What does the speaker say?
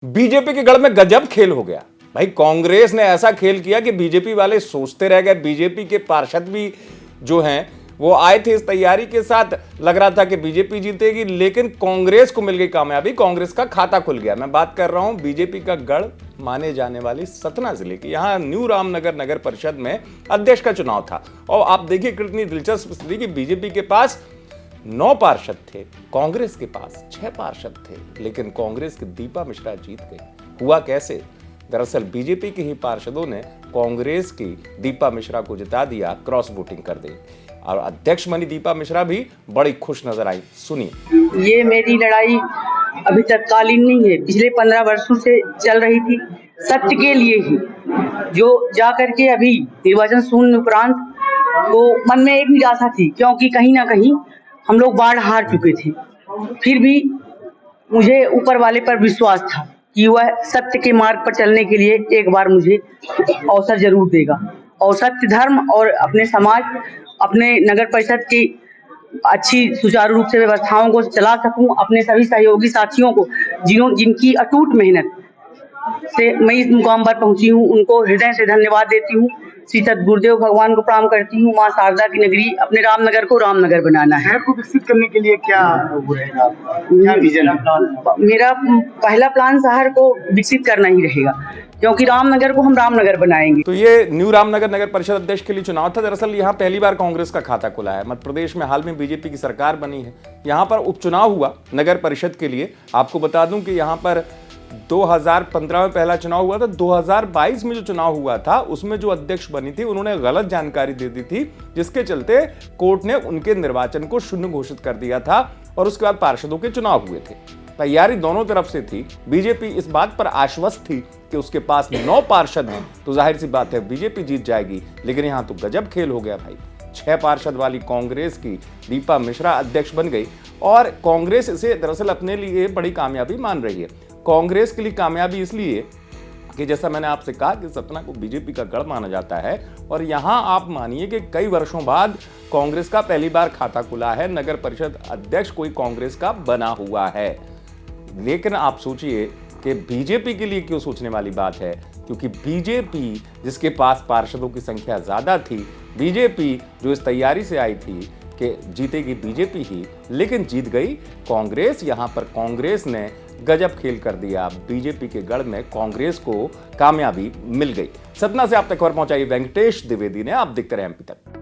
BJP के गढ़ में गजब खेल हो गया भाई। कांग्रेस ने ऐसा खेल किया कि बीजेपी वाले सोचते रह गए। बीजेपी के पार्षद भी जो हैं वो आए थे इस तैयारी के साथ, लग रहा था कि बीजेपी जीतेगी, लेकिन कांग्रेस को मिल गई कामयाबी। कांग्रेस का खाता खुल गया। मैं बात कर रहा हूं बीजेपी का गढ़ माने जाने वाली सतना जिले की। यहां न्यू रामनगर नगर परिषद में अध्यक्ष का चुनाव था और आप देखिए कितनी दिलचस्प स्थिति कि बीजेपी के पास 9 पार्षद थे, कांग्रेस के पास 6 पार्षद थे, लेकिन कांग्रेस की दीपा मिश्रा जीत गई। हुआ कैसे? दरअसल बीजेपी के ही पार्षदों ने कांग्रेस की दीपा मिश्रा को जिता दिया, क्रॉस वोटिंग कर दी और अध्यक्ष बनी दीपा मिश्रा भी बड़ी खुश नजर आई। सुनिए। ये मेरी लड़ाई अभी तत्कालीन नहीं है, पिछले 15 वर्षों से चल रही थी, सत्य के लिए ही। जो जा करके अभी निर्वाचन शून्य उपरांत तो मन में एक निराशा थी, क्योंकि कहीं ना कहीं हम लोग बाढ़ हार चुके थे। फिर भी मुझे ऊपर वाले पर विश्वास था कि वह सत्य के मार्ग पर चलने के लिए एक बार मुझे अवसर जरूर देगा और सत्य, धर्म और अपने समाज, अपने नगर परिषद की अच्छी सुचारू रूप से व्यवस्थाओं को चला सकूं। अपने सभी सहयोगी साथियों को जिनकी अटूट मेहनत से मैं इस मुकाम पर पहुंची हूं, उनको हृदय से धन्यवाद देती हूं। श्री सद्गुरुदेव भगवान को प्रणाम करती हूँ। माँ शारदा की नगरी अपने रामनगर को रामनगर बनाना है। शहर को विकसित करने के लिए क्या रहेगा आपका? क्या विजन है? मेरा पहला प्लान शहर को विकसित करना ही रहेगा, क्योंकि रामनगर को हम रामनगर बनाएंगे। तो ये न्यू रामनगर नगर परिषद अध्यक्ष के लिए चुनाव था। दरअसल यहाँ पहली बार कांग्रेस का खाता खुला है। मध्य प्रदेश में हाल में बीजेपी की सरकार बनी है। यहाँ पर उपचुनाव हुआ नगर परिषद के लिए। आपको बता दूं कि यहाँ पर 2015 में पहला चुनाव हुआ था। 2022 में जो चुनाव हुआ था उसमें जो अध्यक्ष बनी थी उन्होंने गलत जानकारी दे दी थी, जिसके चलते कोर्ट ने उनके निर्वाचन को शून्य घोषित कर दिया था और उसके बाद पार्षदों के चुनाव हुए थे। तैयारी दोनों तरफ से थी। बीजेपी इस बात पर आश्वस्त थी कि उसके पास 9 पार्षद हैं तो जाहिर सी बात है बीजेपी जीत जाएगी, लेकिन यहां तो गजब खेल हो गया भाई। 6 पार्षद वाली कांग्रेस की दीपा मिश्रा अध्यक्ष बन गई और कांग्रेस इसे दरअसल अपने लिए बड़ी कामयाबी मान रही है। कांग्रेस के लिए कामयाबी इसलिए कि जैसा मैंने आपसे कहा कि सतना को बीजेपी का गढ़ माना जाता है और यहां आप मानिए कि कई वर्षों बाद कांग्रेस का पहली बार खाता खुला है। नगर परिषद अध्यक्ष कोई कांग्रेस का बना हुआ है। लेकिन आप सोचिए कि बीजेपी के लिए क्यों सोचने वाली बात है, क्योंकि बीजेपी जिसके पास पार्षदों की संख्या ज्यादा थी, बीजेपी जो इस तैयारी से आई थी कि जीतेगी बीजेपी ही, लेकिन जीत गई कांग्रेस। यहां पर कांग्रेस ने गजब खेल कर दिया। बीजेपी के गढ़ में कांग्रेस को कामयाबी मिल गई। सतना से आप तक खबर पहुंचाई वेंकटेश द्विवेदी ने। आप देखते रहे एमपी तक।